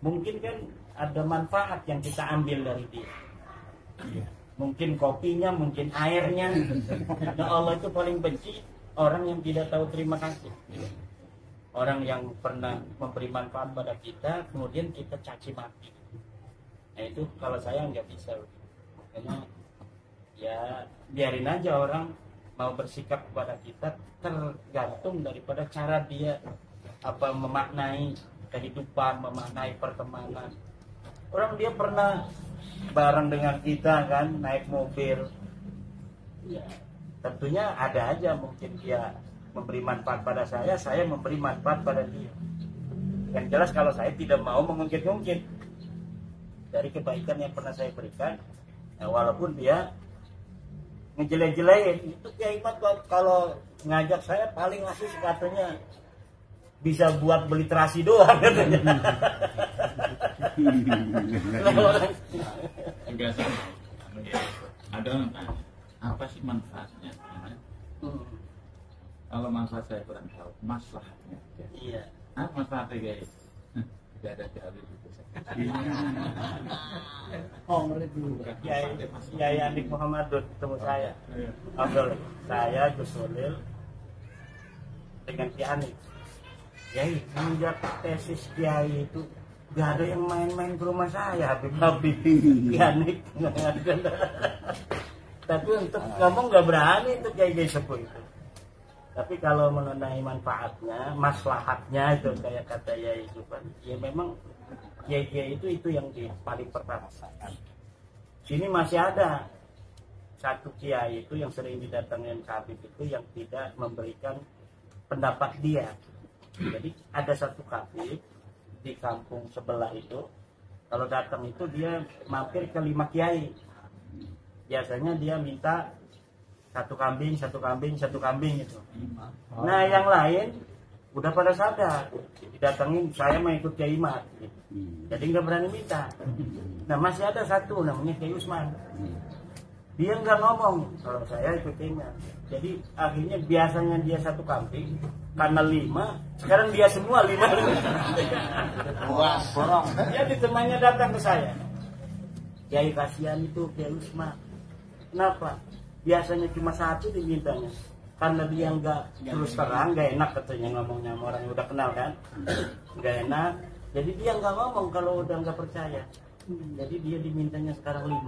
mungkin kan ada manfaat yang kita ambil dari dia. Mungkin kopinya, mungkin airnya. Nah, Allah itu paling benci orang yang tidak tahu terima kasih. Orang yang pernah memberi manfaat pada kita, kemudian kita caci maki. Nah itu kalau saya nggak bisa. Karena ya biarin aja orang mau bersikap kepada kita, tergantung daripada cara dia memaknai kehidupan, memaknai pertemanan. Orang dia pernah bareng dengan kita kan, naik mobil, ya tentunya ada aja mungkin dia memberi manfaat pada saya memberi manfaat pada dia. Yang jelas kalau saya tidak mau mengungkit-ungkit dari kebaikan yang pernah saya berikan, nah, walaupun dia ngejelek-jelekin, itu Kiai Imad kalau ngajak saya paling asik katanya bisa buat beli terasi doang katanya. Enggak sama. Ada orang tanya, apa sih manfaatnya? Kalau manfaat saya kurang tahu, masalahnya. Iya. Apa manfaatnya guys? Tidak ada teori itu. Kiai Andik Muhammad ketemu saya. Ngobrol saya Gus Solil dengan Kiai Anik. Kiai, semenjak tesis Kiai itu gak ada yang main-main ke rumah saya, Habib Kiai Anik. Tapi untuk ngomong gak berani itu Kiai sepuh itu. Tapi kalau mengenai manfaatnya, maslahatnya itu kayak kata Yai itu kan, ya memang Kiai itu yang paling pertama. Sini masih ada satu Kiai itu yang sering didatangin Habib itu yang tidak memberikan pendapat dia. Jadi ada satu Habib di kampung sebelah itu, kalau datang itu dia mampir ke 5 Kiai. Biasanya dia minta satu kambing itu. Nah yang lain udah pada sadar, didatengin saya mau ikut Kiai Imad, gitu. Jadi nggak berani minta. Nah masih ada satu namanya Kiai Usman, dia nggak ngomong kalau saya ikut Kiai Imad. Jadi akhirnya biasanya dia satu kambing, karena 5, sekarang dia semua 5. Dia temannya datang ke saya, Kiai kasihan itu Kiai Usman. Kenapa? Biasanya cuma satu dimintanya, karena dia nggak terus terang, nggak enak katanya ngomongnya sama orang yang udah kenal kan, nggak enak. Jadi dia nggak ngomong kalau udah nggak percaya. Jadi dia dimintanya sekarang 5.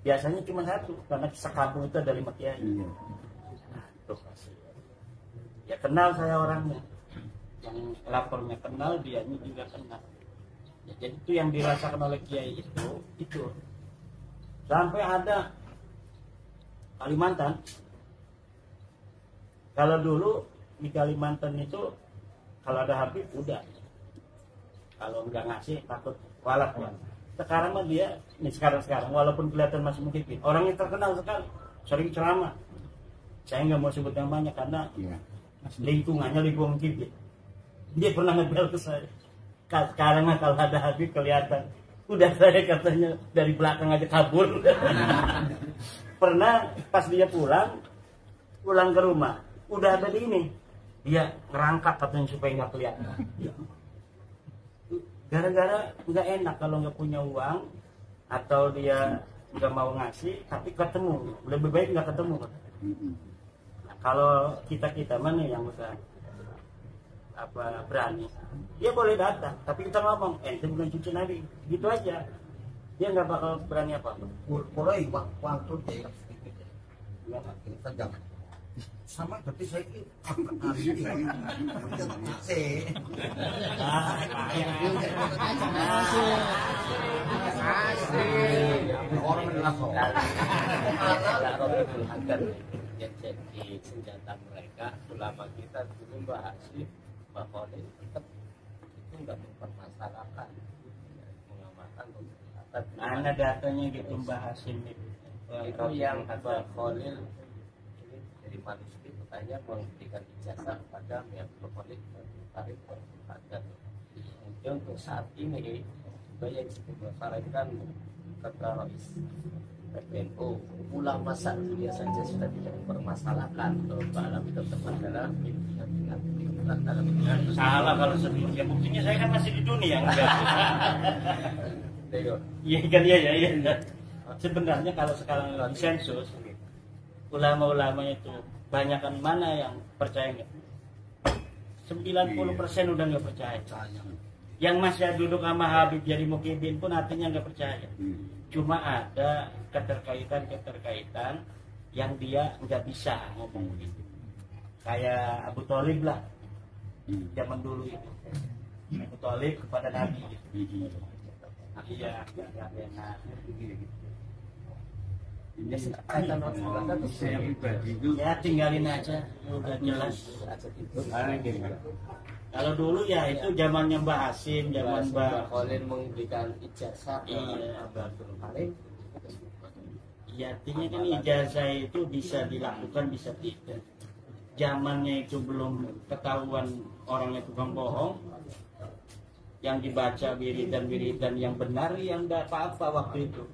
Biasanya cuma satu, karena sekampung itu ada 5 kiai. Nah, itu kasih. Ya kenal saya orangnya, yang lapornya kenal, dianya juga kenal. Ya, jadi itu yang dirasakan oleh kiai itu sampai ada Kalimantan. Kalau dulu di Kalimantan itu kalau ada Habib udah, kalau nggak ngasih takut walak ya. Sekarang mah dia, nih sekarang walaupun kelihatan masih mungkin orangnya terkenal sekali, sering ceramah. Saya nggak mau sebut namanya karena lingkungannya lingkungan Kibit. Dia pernah ngebel ke saya. Sekarang kalau ada Habib kelihatan, udah saya katanya dari belakang aja kabur. Pernah pas dia pulang ke rumah, udah ada di ini, dia ngerangkak katanya supaya nggak kelihatan. Gara-gara nggak enak kalau nggak punya uang atau dia nggak mau ngasih, tapi ketemu, lebih baik nggak ketemu. Nah, kalau kita mana yang udah berani, dia boleh datang, tapi kita ngomong, itu bukan cucu Nabi, gitu aja. Dia nggak bakal berani apa-apa. Mulai waktu dia sedang sama berarti saya ini orang menjelaskan yang jadi senjata mereka ulama kita dulu bahas Mbak Khalil tetap itu nggak mempermasalahkan pengamatan atau Mana datanya gitu Mbak Hasim itu. itu yang Mbak Khalil ini dari manuskrip katanya memberikan ijazah kepada yang Mbak Khalil tarik berhadap. Kemudian untuk saat ini juga yang disebut masalah itu kan kata Rais PBNU ulama Sa'diyah saja sudah tidak mempermasalahkan kalau Mbak Alawi tetap adalah Salah kalau sedih. Ya buktinya saya kan masih di dunia enggak. Iya. Iya kan iya. Sebenarnya kalau sekarang di sensus ulama-ulama itu banyakan mana yang percaya enggak? 90% udah nggak percaya. Yang masih duduk sama Habib jadi Mukhyiddin pun artinya nggak percaya. Cuma ada keterkaitan yang dia nggak bisa ngomong begitu. Kayak Abu Thalib lah, zaman dulu itu. Abu Thalib kepada Nabi. Iya, Saya pribadi itu ya tinggalin aja, udah jelas. Kalau dulu ya itu zamannya Mbak Hasim, zaman Mbak Khalil memberikan ijazah Iya. Abdul Halim. Ya artinya kan ijazah itu bisa dilakukan bisa tidak. Zamannya itu belum ketahuan orangnya tukang bohong. Yang dibaca wiridan yang benar yang enggak apa-apa waktu itu.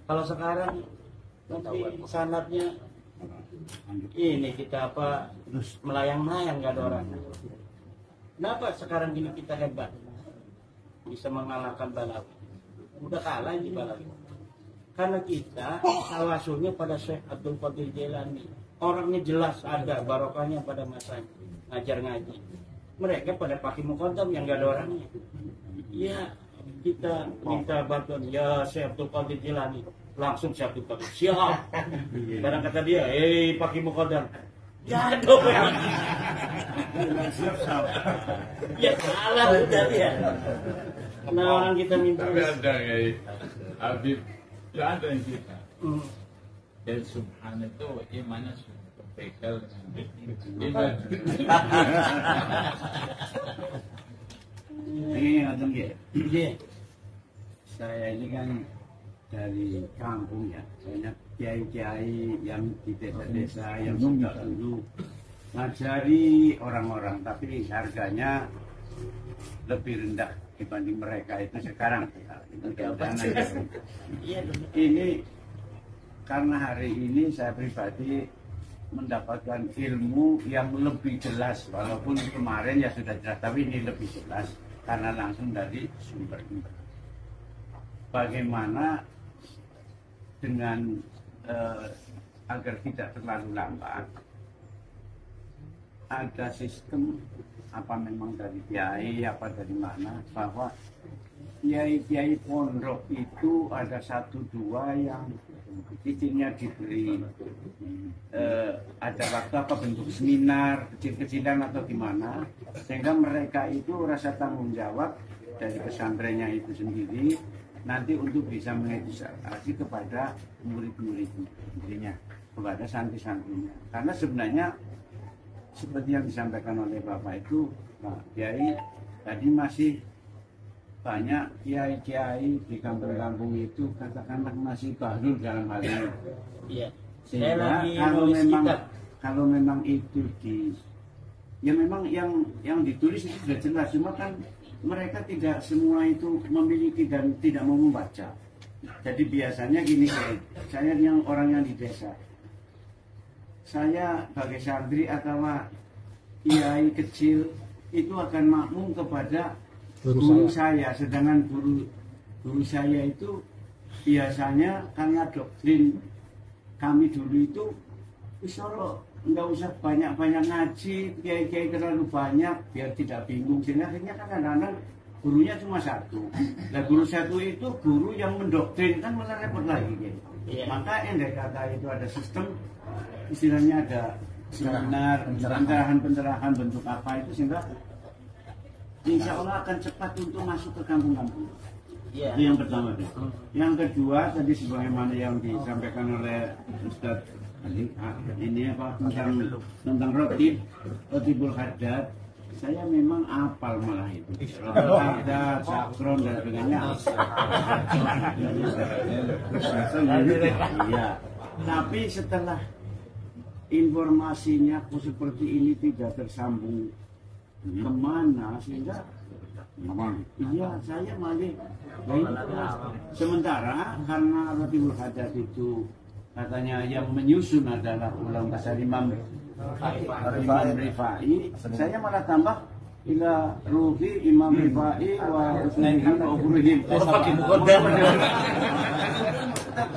Kalau sekarang nanti sanadnya ini kita apa melayang-layang nggak ada orang. Kenapa sekarang ini kita hebat bisa mengalahkan Balawi? Udah kalah ini Balawi. Karena kita tawasulnya pada Syekh Abdul Qadir Jailani. Orangnya jelas ada barokahnya pada masanya ngajar ngaji. Mereka pada pakai muqaddam yang nggak ada orangnya. Ya kita minta bantuan ya Syekh Abdul Qadir Jailani. Langsung Syekh Abdul Qadir siap. Kadang kata dia, pakai muqaddam. Jatuh ya. Ya salah udah dia. Nah orang kita minta. tapi ada ya Habib itu ada yang kita dan subhan itu imannya sudah terpegal dengan Ini ada nggak? Iya. Saya ini kan dari kampung ya, banyak kiai-kiai yang di desa-desa yang sudah dulu ngajari orang-orang, tapi harganya lebih rendah dibanding mereka itu sekarang. Ini karena hari ini saya pribadi mendapatkan ilmu yang lebih jelas, walaupun kemarin ya sudah jelas, tapi ini lebih jelas karena langsung dari sumbernya. Bagaimana dengan agar tidak terlalu lambat, ada sistem apa memang dari kiai apa dari mana, bahwa kiai-kiai pondok itu ada 1-2 yang izinnya diberi ada waktu apa bentuk seminar kecil-kecilan atau gimana, sehingga mereka itu rasa tanggung jawab dari pesantrennya itu sendiri nanti untuk bisa mengedukasi kepada murid-muridnya, intinya kepada santri-santrinya. Karena sebenarnya seperti yang disampaikan oleh Bapak itu, Pak Kiai, tadi masih banyak kiai-kiai di kampung-kampung itu katakanlah masih baru dalam hal ini. Iya. Sehingga kalau memang itu ya memang yang ditulis itu sudah jelas, cuma kan mereka tidak semua itu memiliki dan tidak mau membaca. Jadi biasanya gini, saya yang orang yang di desa, saya sebagai santri atau kiai kecil itu akan makmum kepada guru saya, sedangkan guru saya itu biasanya karena doktrin kami dulu itu Solo nggak usah banyak-banyak ngaji, kiai-kiai terlalu banyak biar tidak bingung. Sehingga akhirnya kan kadang-kadang gurunya cuma satu. Nah guru satu itu guru yang mendoktrin, kan malah repot lagi gitu. Iya. Maka yang dari kata itu ada sistem, istilahnya ada seminar, pencerahan bentuk apa itu, sehingga insya Allah akan cepat untuk masuk ke kampung-kampung. Iya. Itu yang pertama. Yang kedua tadi sebagaimana yang disampaikan oleh Ustadz ini apa tentang rotibul haddad, Saya memang apal malah itu. Ada sakron dan sebagainya. Iya. Tapi setelah informasinya kok seperti ini tidak tersambung kemana sehingga iya saya malah sementara karena Ratibul Hajat itu katanya yang menyusun adalah ulang besar Imam Rifai, saya malah tambah ila ruhi Imam Rifai wa usnaihi wa ukhruhim.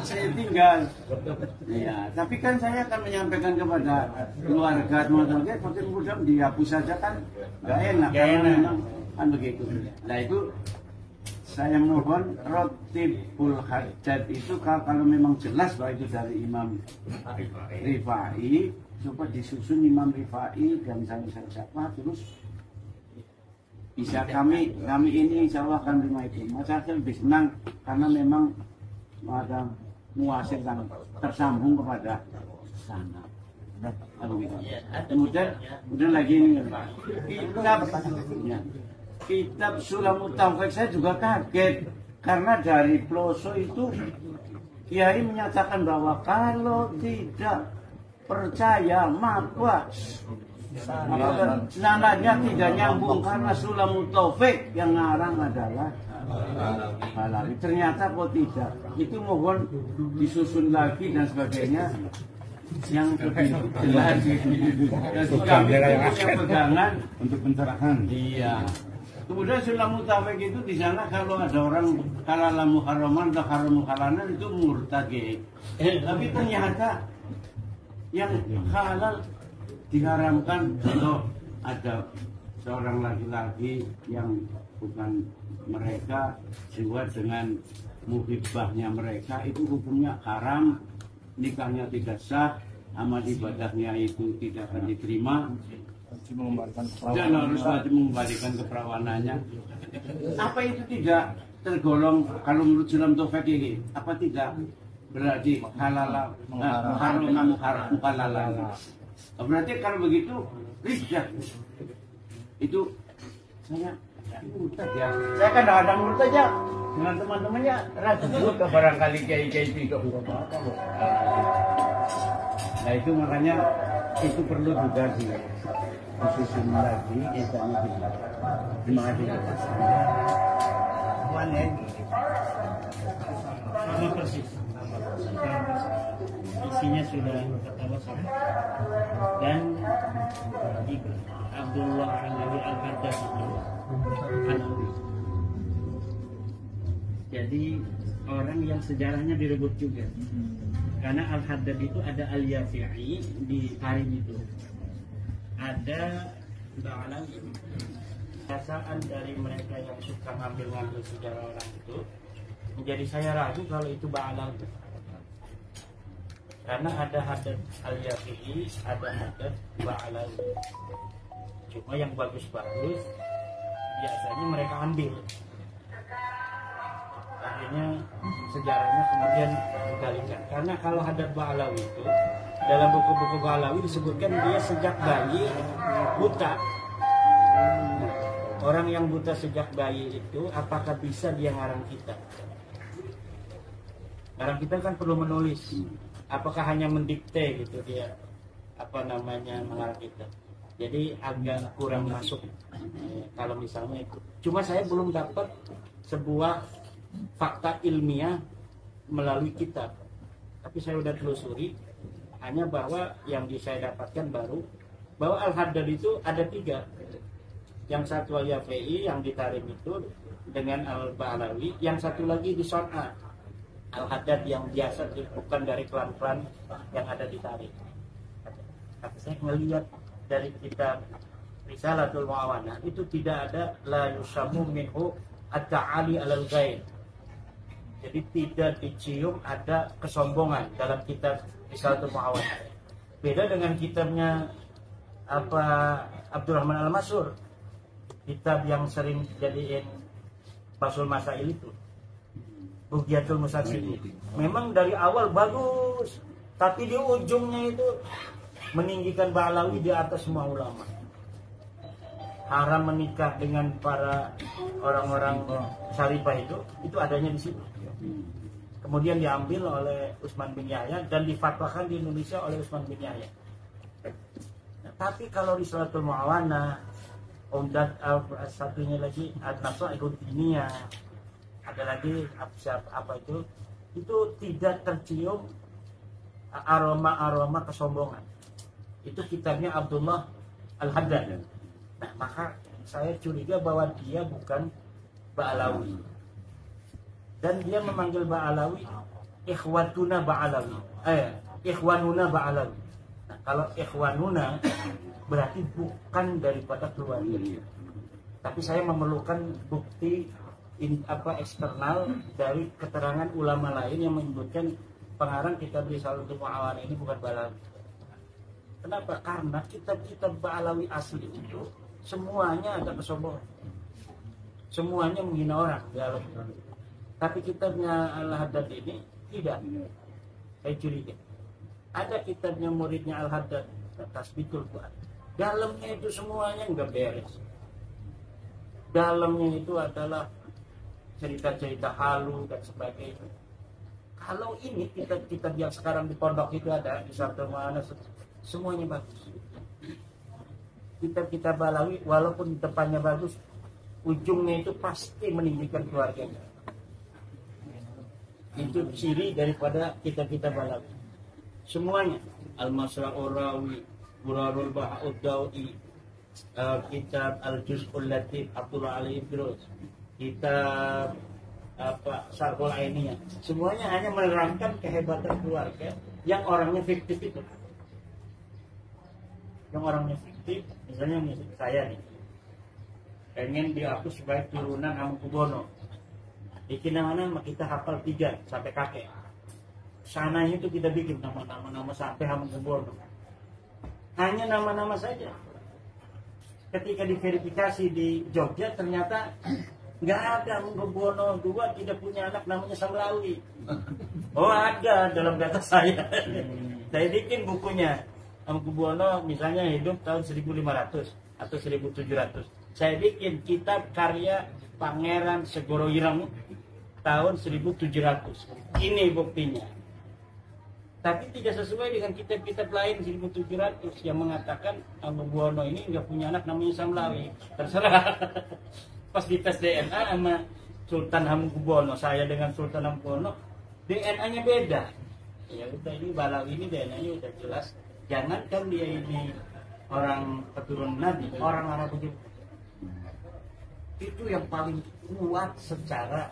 Saya tinggal. Ya, tapi kan saya akan menyampaikan kepada keluarga teman-teman, tapi mudah dihapus saja kan nggak enak. Memang kan begitu. Nah itu saya mohon Ratibul Hajat itu kalau memang jelas bahwa itu dari Imam Rifai, coba disusun Imam Rifai dan siapa terus bisa kami ini insya Allah akan terima itu. Masa saya lebih senang karena memang ada muasir yang tersambung kepada sana. Kemudian lagi ini kitab Sulamut Taufik saya juga kaget karena dari Ploso itu Kiai menyatakan bahwa kalau tidak percaya maka sanadnya tidak nyambung karena Sulamut Taufik yang ngarang adalah Balawi. Ternyata kok tidak. Itu mohon disusun lagi dan sebagainya yang lebih jelas. Dan kami punya pegangan untuk pencerahan. Iya. Kemudian Sulamut Taufik itu di sana kalau ada orang halal muharraman atau haram halalan itu murtad. Tapi ternyata yang halal diharamkan kalau ada seorang laki-laki yang bukan mereka sesuai dengan muhibbahnya mereka itu hukumnya haram, nikahnya tidak sah, amal ibadahnya itu tidak akan diterima dan harus mengembalikan keperawanannya. Apa itu tidak tergolong kalau menurut Sulam Taufik ini? Apa tidak berarti halal halal? Berarti kalau begitu rijak itu saya murtad ya. Saya kadang-kadang murtad aja dengan teman-temannya ragu juga barangkali kiai-kiai tidak apa-apa. Nah itu makanya itu perlu juga disusun lagi kisahnya terima kasih. Sama persis. Isinya sudah ketawa dan Abdullah Alawi Al-Haddad itu Alawi. Jadi orang yang sejarahnya direbut juga. Karena Al-Haddad itu ada Al-Yafi'i di Tarim itu. Ada Ba'alawi. Perasaan dari mereka yang suka ngambil-ngambil sejarah orang itu menjadi saya ragu kalau itu Ba'alawi. Karena ada Haddad Al-Yafi'i, ada Haddad Ba'alawi. Cuma yang bagus-bagus biasanya mereka ambil. Akhirnya sejarahnya kemudian dikalikan. Karena kalau Haddad Ba'alawi itu dalam buku-buku Ba'alawi disebutkan dia sejak bayi buta. Orang yang buta sejak bayi itu apakah bisa dia ngarang kitab? Ngarang kitab kan perlu menulis. Apakah hanya mendikte gitu dia mengarang kitab? Jadi agak kurang masuk kalau misalnya itu. Cuma saya belum dapat sebuah fakta ilmiah melalui kitab. Tapi saya sudah telusuri hanya bahwa yang saya dapatkan baru bahwa Al-Haddad itu ada 3. Yang satu Al-Yafi'i yang di Tarim itu dengan Al-Ba'alawi, yang satu lagi di Son'a. Al-Haddad yang biasa bukan dari klan-klan yang ada di Tarim. Tapi saya melihat dari kitab Risalatul Mu'awanah itu tidak ada la yusamu minhu at-ta'ali alal ghair. Jadi tidak dicium ada kesombongan dalam kitab Risalatul Mu'awanah. Beda dengan kitabnya Abdurrahman Al-Mansur, kitab yang sering jadiin Fasul Masail itu, Bughyatul Musassili. Memang dari awal bagus, tapi di ujungnya itu meninggikan Ba'alawi di atas semua ulama. haram menikah dengan para orang-orang syarifah itu adanya di situ. Kemudian diambil oleh Utsman bin Yahya dan difatwakan di Indonesia oleh Utsman bin Yahya. Nah, tapi kalau Risalatul Mu'awana, Umdat satunya lagi An-Nasaihud Diniyah, ada lagi apa itu tidak tercium aroma kesombongan. Itu kitabnya Abdullah Al-Haddad. Nah, maka saya curiga bahwa dia bukan Ba'alawi. Dan dia memanggil Ba'alawi ikhwatuna Ba'alawi. Ikhwanuna Ba'alawi. Nah, kalau ikhwanuna berarti bukan daripada keluarga. Tapi saya memerlukan bukti eksternal dari keterangan ulama lain yang menyebutkan pengarang kitab Risalatul Mu'awana ini bukan Ba'alawi. Kenapa? Karena kitab-kitab Ba'alawi asli itu semuanya ada kesombongan, semuanya menghina orang dalam. Tapi kitabnya Al-Haddad ini tidak. Saya curiga. Ada kitabnya muridnya Al-Haddad, Tasbihul Fuad. Dalamnya itu semuanya nggak beres. Dalamnya itu adalah cerita-cerita halu dan sebagainya. Kalau ini kitab-kitab yang sekarang di pondok itu ada di Sabtu Mana, semuanya bagus. Kitab-kitab Ba'alawi walaupun depannya bagus, ujungnya itu pasti meninggikan keluarganya. Itu ciri daripada kitab-kitab Ba'alawi. Semuanya Al-Masra'ur Rawi, Burarul Baha'ud Dawi, kitab Al-Juz'ul Latif Abdullah Ali Idrus, kitab Sarhul Ainiyah, semuanya hanya menerangkan kehebatan keluarga yang orangnya fiktif itu. Yang orangnya fiktif, misalnya saya nih pengen dihapus sebagai turunan Hamengkubuwono, bikin nama kita hafal 3 sampai kakek. Sananya itu kita bikin nama sampai Hamengkubuwono, hanya nama-nama saja. Ketika diverifikasi di Jogja ternyata nggak ada, Hamengkubuwono II tidak punya anak namanya Samlawi. Oh, ada dalam data saya. Saya bikin bukunya. Hamengkubuwono misalnya hidup tahun 1500 atau 1700. Saya bikin kitab karya Pangeran Segoro Ireng tahun 1700. Ini buktinya. Tapi tidak sesuai dengan kitab-kitab lain 1700 yang mengatakan Hamengkubuwono ini nggak punya anak namanya Samlawi. Terserah. Pas dites DNA sama Sultan Hamengkubuwono, saya dengan Sultan Hamengkubuwono, DNA-nya beda. Ya udah, ini Ba'alawi ini DNA-nya udah jelas. Jangankan dia ini orang keturunan Nabi, orang Arab juga. Itu yang paling kuat secara